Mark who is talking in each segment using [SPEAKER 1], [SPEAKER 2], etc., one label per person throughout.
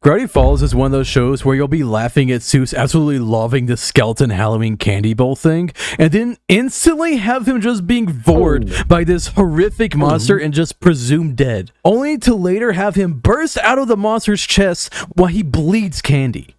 [SPEAKER 1] Gravity Falls is one of those shows where you'll be laughing at Soos absolutely loving the skeleton Halloween candy bowl thing, and then instantly have him just being bored by this horrific monster and just presumed dead, only to later have him burst out of the monster's chest while he bleeds candy.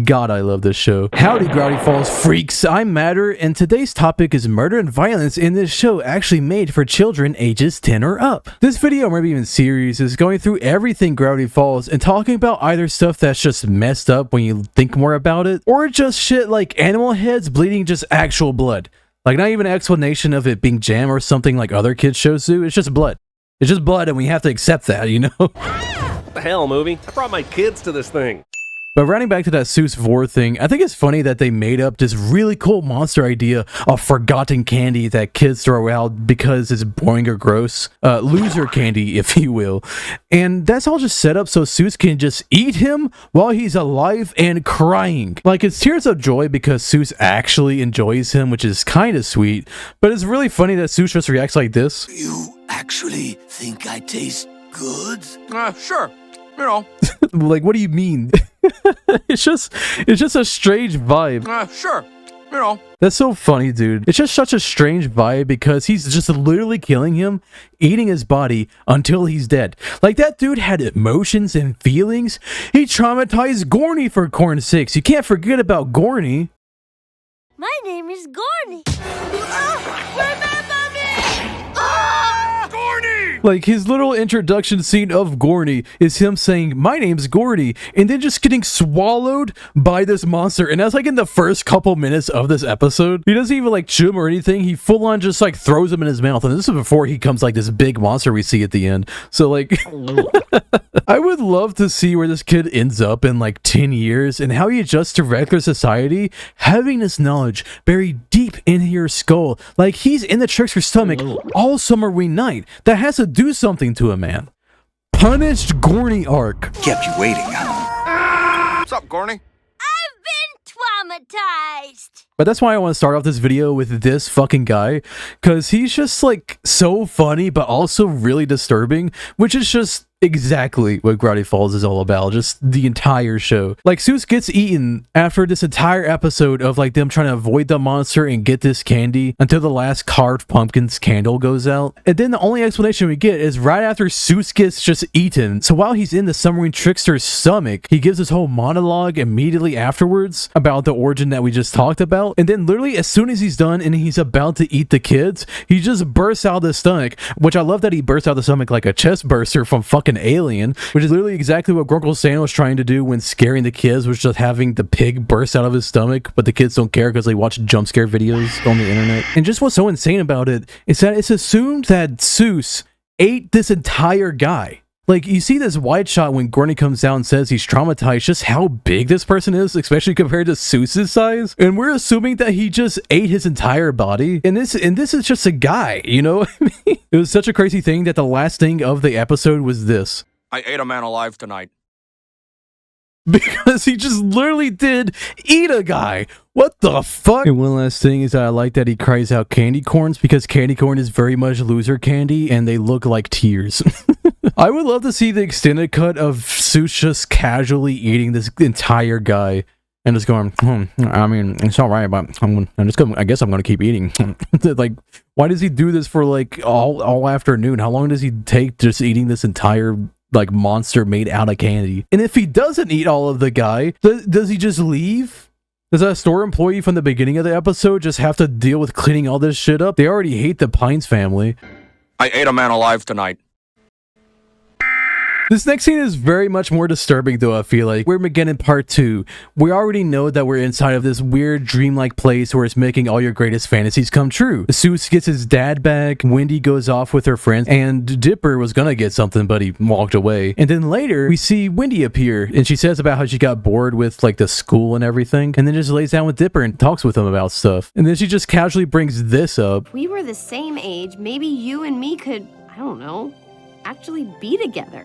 [SPEAKER 1] God, I love this show. Howdy, Gravity Falls freaks. I'm Matter, and today's topic is murder and violence in this show actually made for children ages 10 or up. This video, or maybe even series, is going through everything Gravity Falls and talking about either stuff that's just messed up when you think more about it, or just shit like animal heads bleeding just actual blood. Like, not even an explanation of it being jam or something like other kids' shows do. It's just blood. It's just blood, and we have to accept that, you know?
[SPEAKER 2] What the hell, movie? I brought my kids to this thing.
[SPEAKER 1] But rounding back to that Soos Vor thing, I think it's funny that they made up this really cool monster idea of forgotten candy that kids throw out because it's boring or gross. Loser candy, if you will. And that's all just set up so Soos can just eat him while he's alive and crying. Like, it's tears of joy because Soos actually enjoys him, which is kind of sweet. But it's really funny that Soos just reacts like this.
[SPEAKER 3] You actually think I taste good?
[SPEAKER 2] Sure. You know.
[SPEAKER 1] Like, what do you mean? It's just a strange vibe.
[SPEAKER 2] Sure. You know.
[SPEAKER 1] That's so funny, dude. It's just such a strange vibe because he's just literally killing him, eating his body until he's dead. Like, that dude had emotions and feelings. He traumatized Gorny for corn's sakes. You can't forget about Gorny.
[SPEAKER 4] My name is Gorny. Remember me!
[SPEAKER 2] Gorny!
[SPEAKER 1] Like, his little introduction scene of Gorny is him saying, "My name's Gorny," and then just getting swallowed by this monster. And that's like in the first couple minutes of this episode. He doesn't even like chew him or anything. He full on just like throws him in his mouth. And this is before he comes like this big monster we see at the end. So like, I would love to see where this kid ends up in like 10 years and how he adjusts to regular society, having this knowledge buried deep in your skull. Like, he's in the trickster's stomach all summer night. That has to do something to a man. Punished Gorny arc.
[SPEAKER 3] Kept you waiting, huh?
[SPEAKER 2] What's up, Gorny?
[SPEAKER 4] I've been traumatized.
[SPEAKER 1] But that's why I want to start off this video with this fucking guy, because he's just like so funny but also really disturbing, which is just exactly what Gravity Falls is all about, just the entire show. Like, Soos gets eaten after this entire episode of like them trying to avoid the monster and get this candy until the last carved pumpkin's candle goes out. And then the only explanation we get is right after Soos gets just eaten. So while he's in the submarine trickster's stomach, he gives this whole monologue immediately afterwards about the origin that we just talked about. And then literally as soon as he's done and he's about to eat the kids, he just bursts out of the stomach, which I love that he bursts out of the stomach like a chest burster from fucking Alien, which is literally exactly what Grunkle Stan was trying to do when scaring the kids, was just having the pig burst out of his stomach, but the kids don't care because they watch jump scare videos on the internet. And just what's so insane about it is that it's assumed that Soos ate this entire guy. Like, you see this wide shot when Gorny comes out and says he's traumatized, just how big this person is, especially compared to Soos's size. And we're assuming that he just ate his entire body. And this is just a guy, you know what I mean? It was such a crazy thing that the last thing of the episode was this.
[SPEAKER 2] I ate a man alive tonight.
[SPEAKER 1] Because he just literally did eat a guy. What the fuck? And one last thing is that I like that he cries out candy corns, because candy corn is very much loser candy and they look like tears. I would love to see the extended cut of Soos just casually eating this entire guy and just going, I mean, it's all right, but I guess I'm gonna keep eating. Like, why does he do this for like all afternoon? How long does he take just eating this entire like monster made out of candy? And if he doesn't eat all of the guy, does he just leave? Does that store employee from the beginning of the episode just have to deal with cleaning all this shit up? They already hate the Pines family.
[SPEAKER 2] I ate a man alive tonight.
[SPEAKER 1] This next scene is very much more disturbing, though, I feel like. Weirdmageddon Part 2. We already know that we're inside of this weird dreamlike place where it's making all your greatest fantasies come true. Soos gets his dad back, Wendy goes off with her friends, and Dipper was gonna get something, but he walked away. And then later, we see Wendy appear, and she says about how she got bored with, like, the school and everything, and then just lays down with Dipper and talks with him about stuff. And then she just casually brings this up.
[SPEAKER 5] We were the same age, maybe you and me could, I don't know, actually be together.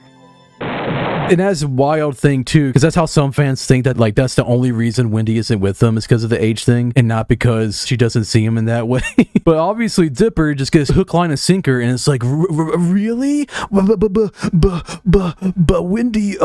[SPEAKER 1] And that's a wild thing too, because that's how some fans think that like that's the only reason Wendy isn't with them is because of the age thing and not because she doesn't see him in that way. But obviously Dipper just gets hook, line, and sinker, and it's like, really? But Wendy,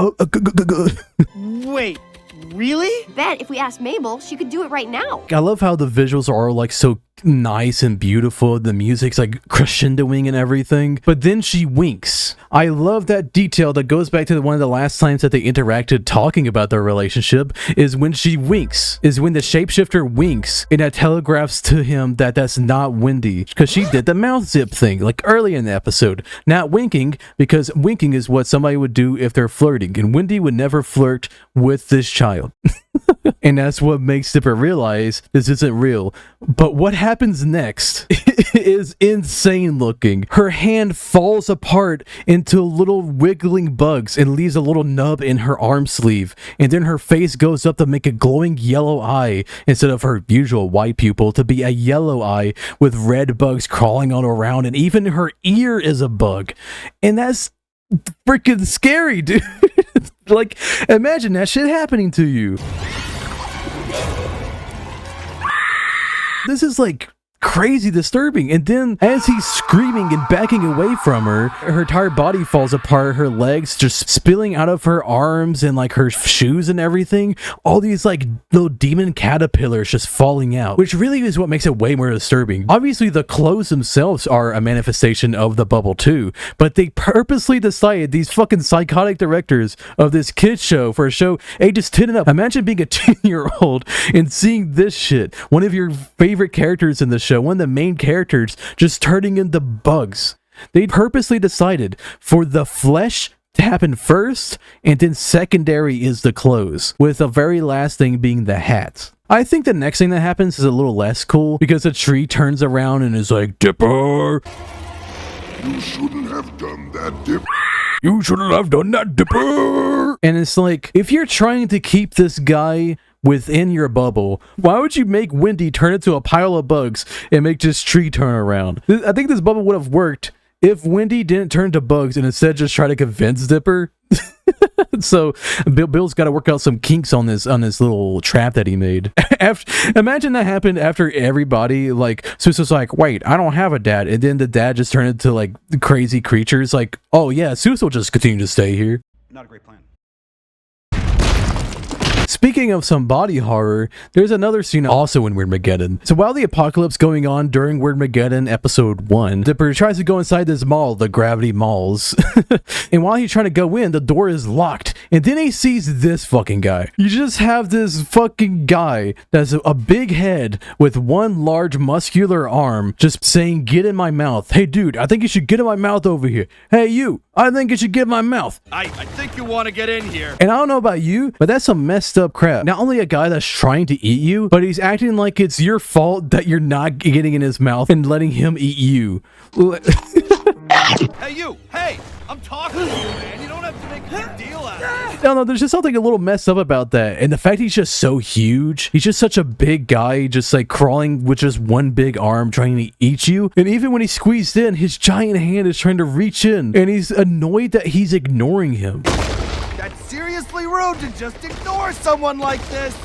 [SPEAKER 5] Wait, really?
[SPEAKER 6] Bet if we asked Mabel, she could do it right now.
[SPEAKER 1] I love how the visuals are like so nice and beautiful. The music's like crescendoing and everything. But then she winks. I love that detail that goes back to one of the last times that they interacted talking about their relationship is when she winks. Is when the shapeshifter winks and that telegraphs to him that that's not Wendy because she did the mouth zip thing like early in the episode. Not winking because winking is what somebody would do if they're flirting, and Wendy would never flirt with this child. And that's what makes Dipper realize this isn't real. But what happens next is insane looking. Her hand falls apart into little wiggling bugs and leaves a little nub in her arm sleeve. And then her face goes up to make a glowing yellow eye instead of her usual white pupil to be a yellow eye with red bugs crawling all around. And even her ear is a bug. And that's freaking scary, dude. Like, imagine that shit happening to you. This is like crazy disturbing. And then as he's screaming and backing away from her, her entire body falls apart, her legs just spilling out of her arms and like her shoes and everything. All these like little demon caterpillars just falling out, which really is what makes it way more disturbing. Obviously the clothes themselves are a manifestation of the bubble too, but they purposely decided, these fucking psychotic directors of this kids show for a show ages 10 and up. Imagine being a 10-year-old and seeing this shit. One of your favorite characters in the show, one of the main characters, just turning into bugs. They purposely decided for the flesh to happen first, and then secondary is the clothes, with the very last thing being the hat. I think the next thing that happens is a little less cool because the tree turns around and is like, Dipper!
[SPEAKER 3] You shouldn't have done that, Dipper.
[SPEAKER 1] You shouldn't have done that, Dipper! And it's like, if you're trying to keep this guy within your bubble, why would you make Wendy turn into a pile of bugs and make this tree turn around? I think this bubble would have worked if Wendy didn't turn to bugs and instead just try to convince Dipper. So Bill's got to work out some kinks on this little trap that he made. Imagine that happened after everybody, like, Soos was like, wait, I don't have a dad, and then the dad just turned into like crazy creatures. Like, oh yeah, Soos will just continue to stay here.
[SPEAKER 5] Not a great plan.
[SPEAKER 1] Speaking of some body horror, there's another scene also in Weirdmageddon. So while the apocalypse going on during Weirdmageddon episode 1, Dipper tries to go inside this mall, the Gravity Malls. And while he's trying to go in, the door is locked. And then he sees this fucking guy. You just have this fucking guy that's a big head with one large muscular arm just saying, get in my mouth. Hey dude, I think you should get in my mouth over here. Hey you, I think you should get in my mouth.
[SPEAKER 5] I think you want to get in here.
[SPEAKER 1] And I don't know about you, but that's some messed up crap. Not only a guy that's trying to eat you, but he's acting like it's your fault that you're not getting in his mouth and letting him eat you.
[SPEAKER 5] Hey you, hey, I'm talking to you, man. You don't have to make a big deal out of it.
[SPEAKER 1] No, there's just something a little messed up about that. And the fact he's just so huge, he's just such a big guy, just like crawling with just one big arm trying to eat you. And even when he squeezed in, his giant hand is trying to reach in, and he's annoyed that he's ignoring him.
[SPEAKER 5] That's seriously rude to just ignore someone like this.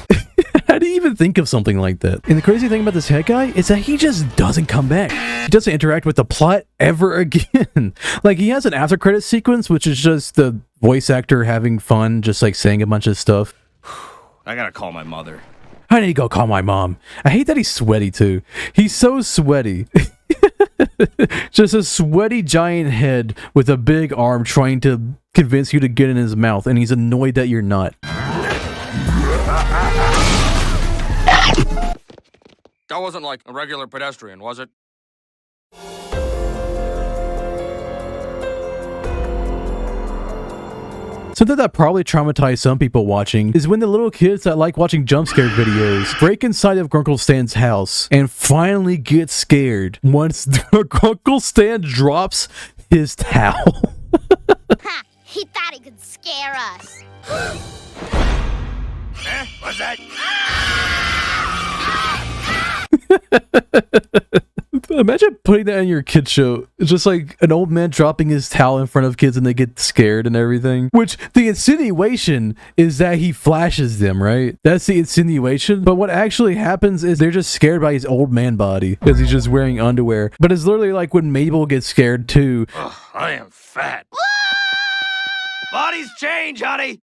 [SPEAKER 1] How do you even think of something like that? And the crazy thing about this head guy is that he just doesn't come back. He doesn't interact with the plot ever again. Like, he has an after credit sequence, which is just the voice actor having fun, just like saying a bunch of stuff.
[SPEAKER 5] I gotta call my mother.
[SPEAKER 1] I need to go call my mom. I hate that he's sweaty too. He's so sweaty. Just a sweaty giant head with a big arm trying to convince you to get in his mouth, and he's annoyed that you're not.
[SPEAKER 7] That wasn't like a regular pedestrian, was it?
[SPEAKER 1] Something that probably traumatized some people watching is when the little kids that like watching jump scare videos break inside of Grunkle Stan's house and finally get scared once Grunkle Stan drops his towel.
[SPEAKER 4] Ha! He thought he could scare us.
[SPEAKER 5] What's that?
[SPEAKER 1] Imagine putting that in your kid show. It's just like an old man dropping his towel in front of kids and they get scared and everything. Which the insinuation is that he flashes them, right? That's the insinuation. But what actually happens is they're just scared by his old man body because he's just wearing underwear. But it's literally like when Mabel gets scared too.
[SPEAKER 7] Ugh, I am fat.
[SPEAKER 3] Bodies change, honey.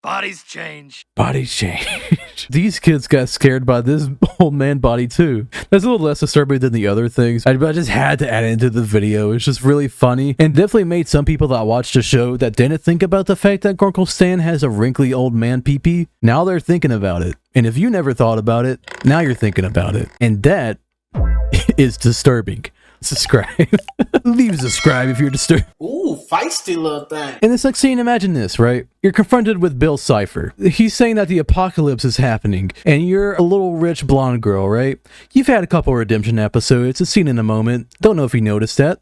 [SPEAKER 3] Bodies change.
[SPEAKER 1] Bodies change. These kids got scared by this old man body too. That's a little less disturbing than the other things. I just had to add it into the video. It's just really funny and definitely made some people that watched the show that didn't think about the fact that Grunkle Stan has a wrinkly old man pee-pee. Now they're thinking about it. And if you never thought about it, now you're thinking about it. And that is disturbing. Subscribe. Leave a subscribe if you're disturbed.
[SPEAKER 8] Ooh, feisty little thing.
[SPEAKER 1] In this next scene, imagine this, right? You're confronted with Bill Cipher. He's saying that the apocalypse is happening, and you're a little rich blonde girl, right? You've had a couple redemption episodes, a scene in a moment. Don't know if you noticed that.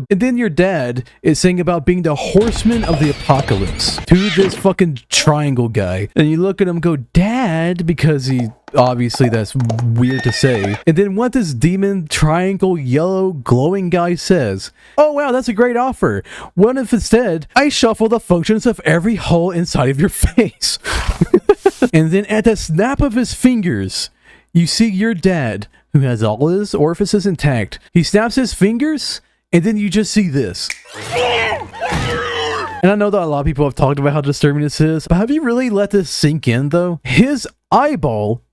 [SPEAKER 1] And then your dad is saying about being the horseman of the apocalypse to this fucking triangle guy. And you look at him and go, Dad, because he... Obviously, that's weird to say. And then what this demon triangle yellow glowing guy says, oh wow, that's a great offer. What if instead I shuffle the functions of every hole inside of your face? And then at the snap of his fingers, you see your dad, who has all his orifices intact. He snaps his fingers, and then you just see this. And I know that a lot of people have talked about how disturbing this is, but have you really let this sink in though? His eyeball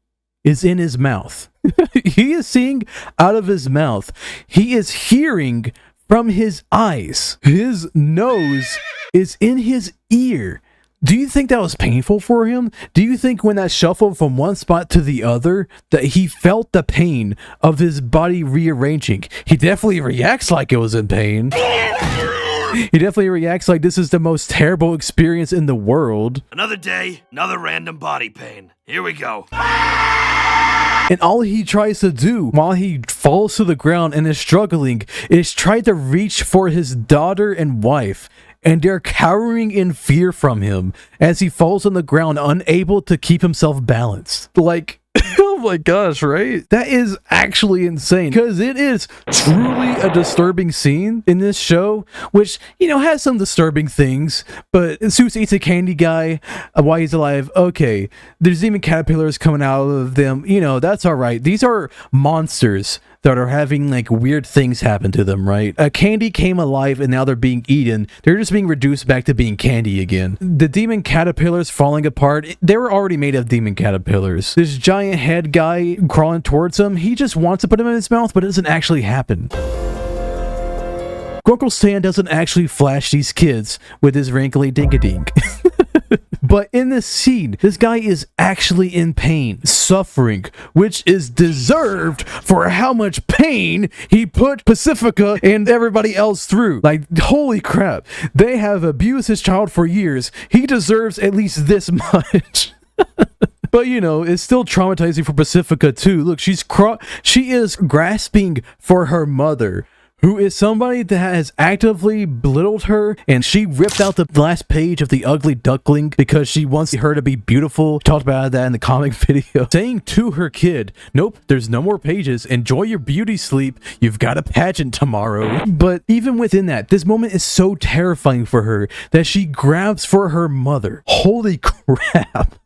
[SPEAKER 1] is in his mouth. He is seeing out of his mouth. He is hearing from his eyes. His nose is in his ear. Do you think that was painful for him? Do you think when that shuffled from one spot to the other that he felt the pain of his body rearranging? He definitely reacts like it was in pain. He definitely reacts like this is the most terrible experience in the world.
[SPEAKER 3] Another day, another random body pain. Here we go.
[SPEAKER 1] And all he tries to do while he falls to the ground and is struggling is try to reach for his daughter and wife. And they're cowering in fear from him as he falls on the ground, unable to keep himself balanced. Like, oh my gosh, right? That is actually insane because it is truly a disturbing scene in this show, which, you know, has some disturbing things. But Soos eats a candy guy while he's alive. Okay, there's even caterpillars coming out of them. You know, that's all right. These are monsters that are having like weird things happen to them, right? A candy came alive and now they're being eaten. They're just being reduced back to being candy again. The demon caterpillars falling apart, they were already made of demon caterpillars. This giant head guy crawling towards him, he just wants to put him in his mouth, but it doesn't actually happen. Grunkle Stan doesn't actually flash these kids with his wrinkly dink-a-dink. But in this scene, this guy is actually in pain, suffering, which is deserved for how much pain he put Pacifica and everybody else through. Like, holy crap. They have abused his child for years. He deserves at least this much. But, you know, it's still traumatizing for Pacifica, too. Look, she is grasping for her mother, who is somebody that has actively belittled her, and she ripped out the last page of The Ugly Duckling because she wants her to be beautiful. Talked about that in the comic video. Saying to her kid, nope, there's no more pages. Enjoy your beauty sleep. You've got a pageant tomorrow. But even within that, this moment is so terrifying for her that she grabs for her mother. Holy crap.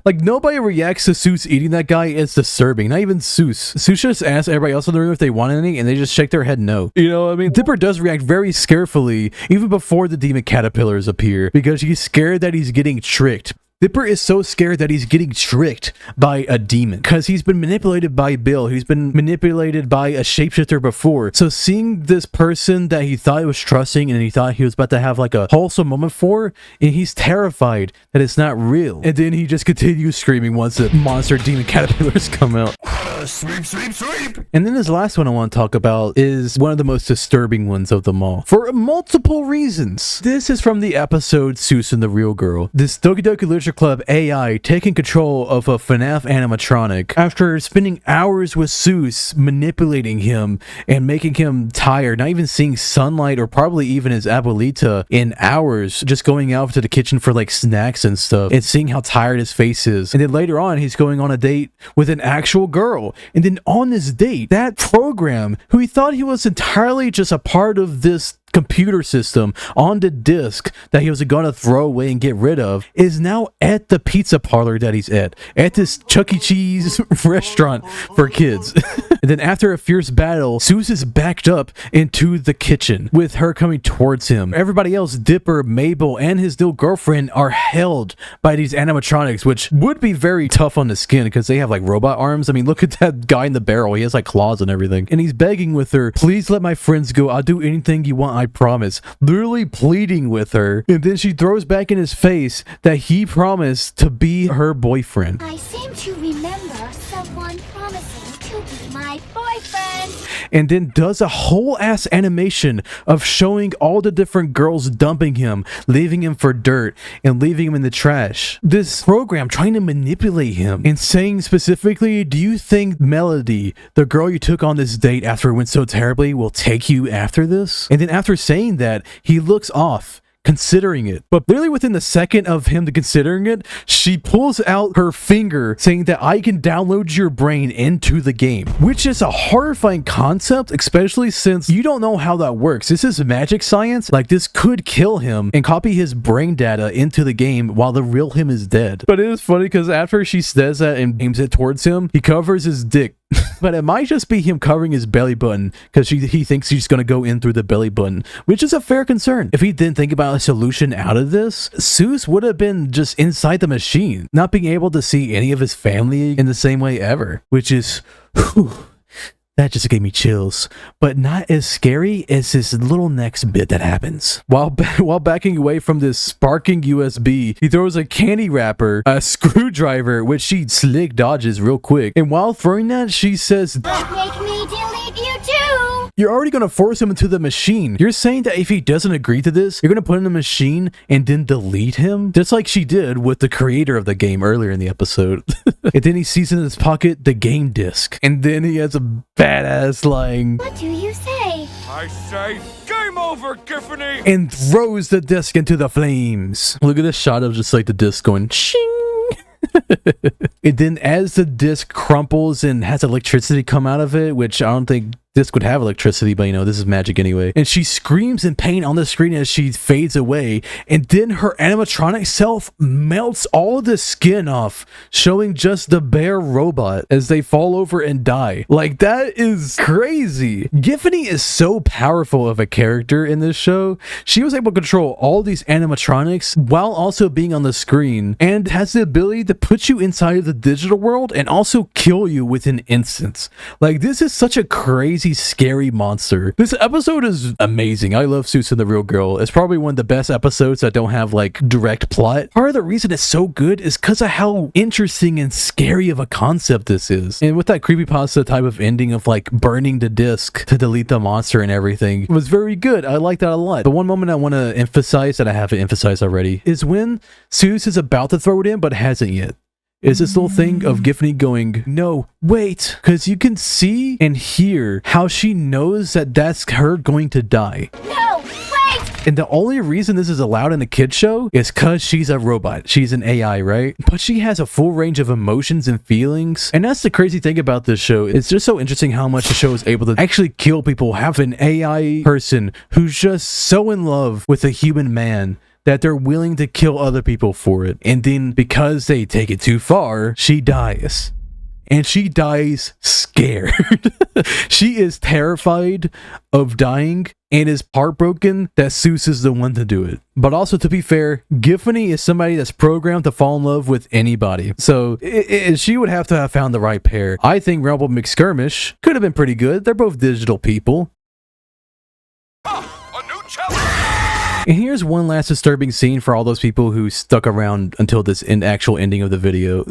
[SPEAKER 1] Like, nobody reacts to Soos eating that guy. It's disturbing. Not even Soos. Soos just asks everybody else in the room if they want any, and they just shake their head no. You know what I mean? Dipper does react very scarefully, even before the demon caterpillars appear, because he's scared that he's getting tricked. Dipper is so scared that he's getting tricked by a demon because he's been manipulated by Bill. He's been manipulated by a shapeshifter before. So seeing this person that he thought he was trusting and he thought he was about to have like a wholesome moment for, and he's terrified that it's not real. And then he just continues screaming once the monster demon caterpillars come out.
[SPEAKER 3] Sweep, sweep, sweep.
[SPEAKER 1] And then this last one I want to talk about is one of the most disturbing ones of them all. For multiple reasons. This is from the episode Soos and the Real Girl. This Doki Doki Literature Club AI taking control of a FNAF animatronic after spending hours with Soos manipulating him and making him tired, not even seeing sunlight or probably even his abuelita in hours, just going out to the kitchen for like snacks and stuff and seeing how tired his face is. And then later on, he's going on a date with an actual girl real. And then on this date, that program, who he thought he was entirely just a part of this computer system on the disk that he was gonna throw away and get rid of, is now at the pizza parlor that he's at this Chuck E. Cheese restaurant for kids. And then after a fierce battle, Soos is backed up into the kitchen with her coming towards him. Everybody else, Dipper, Mabel, and his new girlfriend are held by these animatronics, which would be very tough on the skin because they have like robot arms. I mean, look at that guy in the barrel. He has like claws and everything. And he's begging with her, please let my friends go. I'll do anything you want, I promise. Literally pleading with her. And then she throws back in his face that he promised to be her boyfriend.
[SPEAKER 4] I seem to remember someone promising to be my boyfriend.
[SPEAKER 1] And then does a whole ass animation of showing all the different girls dumping him, leaving him for dirt, and leaving him in the trash. This program trying to manipulate him and saying specifically, do you think Melody, the girl you took on this date after it went so terribly, will take you after this? And then after saying that, he looks off, considering it. But literally within the second of him considering it, she pulls out her finger saying that I can download your brain into the game, which is a horrifying concept, especially since you don't know how that works. This is magic science. Like, this could kill him and copy his brain data into the game while the real him is dead. But it is funny because after she says that and aims it towards him, he covers his dick. But it might just be him covering his belly button because he thinks he's going to go in through the belly button, which is a fair concern. If he didn't think about a solution out of this, Soos would have been just inside the machine, not being able to see any of his family in the same way ever, which is... whew, that just gave me chills, but not as scary as this little next bit that happens. While backing away from this sparking USB, he throws a candy wrapper, a screwdriver, which she slick dodges real quick. And while throwing that, she says,
[SPEAKER 4] Make me delete you too.
[SPEAKER 1] you're already going to force him into the machine. You're saying that if he doesn't agree to this, you're going to put him in the machine and then delete him? Just like she did with the creator of the game earlier in the episode. And then he sees in his pocket the game disc. And then he has a badass line.
[SPEAKER 4] What do you say?
[SPEAKER 7] I say, game over, Giffany!
[SPEAKER 1] And throws the disc into the flames. Look at this shot of just like the disc going shing. And then as the disc crumples and has electricity come out of it, which I don't think disc would have electricity, but you know, this is magic anyway. And she screams in pain on the screen as she fades away. And then her animatronic self melts all of the skin off, showing just the bare robot as they fall over and die. Like, that is crazy. Giffany is so powerful of a character in this show. She was able to control all these animatronics while also being on the screen, and has the ability to put you inside of the digital world and also kill you within instants. Like, this is such a crazy, scary monster. This episode is amazing. I love Soos and the Real Girl. It's probably one of the best episodes that don't have like direct plot. Part of the reason it's so good is because of how interesting and scary of a concept this is. And with that creepypasta type of ending of like burning the disc to delete the monster and everything, it was very good. I like that a lot. But one moment I want to emphasize that I haven't emphasized already is when Soos is about to throw it in but hasn't yet. Is this little thing of Giffany going, no, wait, because you can see and hear how she knows that that's her going to die.
[SPEAKER 4] No, wait!
[SPEAKER 1] And the only reason this is allowed in a kid show is because she's a robot. She's an AI, right? But she has a full range of emotions and feelings. And that's the crazy thing about this show. It's just so interesting how much the show is able to actually kill people. Have an AI person who's just so in love with a human man that they're willing to kill other people for it. And then because they take it too far, she dies. And she dies scared. She is terrified of dying and is heartbroken that Soos is the one to do it. But also, to be fair, Giffany is somebody that's programmed to fall in love with anybody. So she would have to have found the right pair. I think Rumble McSkirmish could have been pretty good. They're both digital people.
[SPEAKER 7] A new challenge!
[SPEAKER 1] And here's one last disturbing scene for all those people who stuck around until this actual ending of the video.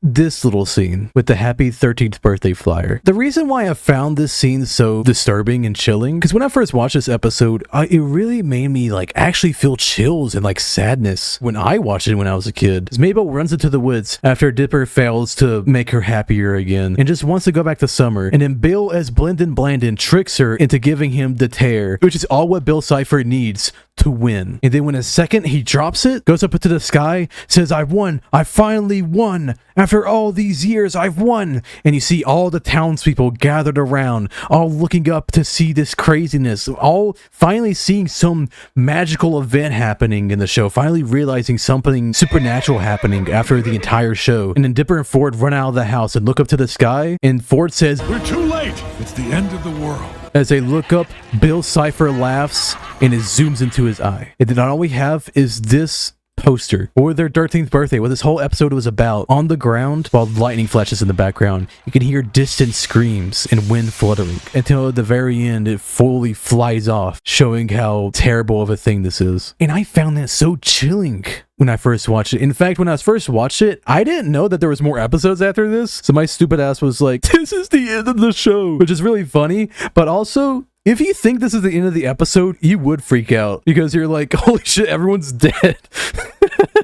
[SPEAKER 1] This little scene with the happy 13th birthday flyer. The reason why I found this scene so disturbing and chilling, because when I first watched this episode, it really made me like actually feel chills and like sadness when I watched it when I was a kid. As Mabel runs into the woods after Dipper fails to make her happier again and just wants to go back to summer. And then Bill as Blandon tricks her into giving him the tear, which is all what Bill Cipher needs to win. And then when a second he drops it, goes up into the sky, says, I won. I finally won. After all these years, I've won. And you see all the townspeople gathered around, all looking up to see this craziness, all finally seeing some magical event happening in the show, finally realizing something supernatural happening after the entire show. And then Dipper and Ford run out of the house and look up to the sky, and Ford says,
[SPEAKER 7] We're too late. It's the end of the world.
[SPEAKER 1] As they look up, Bill Cipher laughs and it zooms into his eye. And then all we have is this poster for their 13th birthday, what this whole episode was about. On the ground, while lightning flashes in the background, you can hear distant screams and wind fluttering until at the very end it fully flies off, showing how terrible of a thing this is. And I found that so chilling when I first watched it. In fact, when I first watched it, I didn't know that there was more episodes after this, so my stupid ass was like, this is the end of the show, which is really funny. But also, if you think this is the end of the episode, you would freak out because you're like, holy shit, everyone's dead.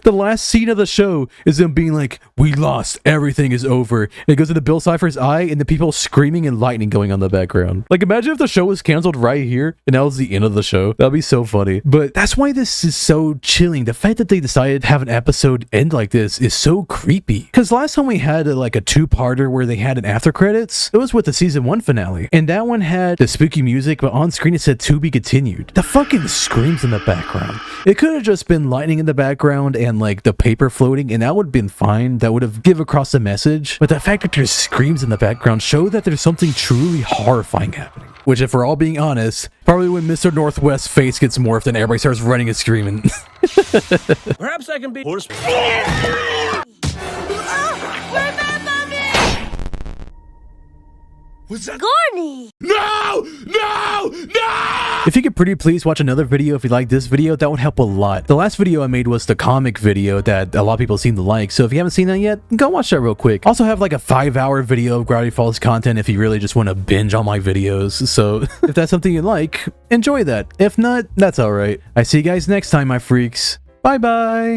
[SPEAKER 1] The last scene of the show is them being like, we lost, everything is over. And it goes into Bill Cipher's eye and the people screaming and lightning going on in the background. Like, imagine if the show was canceled right here and that was the end of the show. That'd be so funny. But that's why this is so chilling. The fact that they decided to have an episode end like this is so creepy. Because last time we had like a two-parter where they had an after credits, it was with the season 1 finale. And that one had the spooky music, but on screen it said to be continued. The fucking screams in the background. It could have just been lightning in the background and like the paper floating, and that would have been fine. That would have give across the message. But the fact that there's screams in the background show that there's something truly horrifying happening. Which, if we're all being honest, probably when Mr. Northwest's face gets morphed and everybody starts running and screaming.
[SPEAKER 2] Perhaps I can be horse.
[SPEAKER 7] What's that?
[SPEAKER 4] Gorny!
[SPEAKER 7] No! No! No!
[SPEAKER 1] If you could pretty please watch another video if you like this video, that would help a lot. The last video I made was the comic video that a lot of people seem to like, so if you haven't seen that yet, go watch that real quick. Also have like a 5-hour video of Gravity Falls content if you really just want to binge all my videos, so if that's something you like, enjoy that. If not, that's alright. I see you guys next time, my freaks. Bye bye!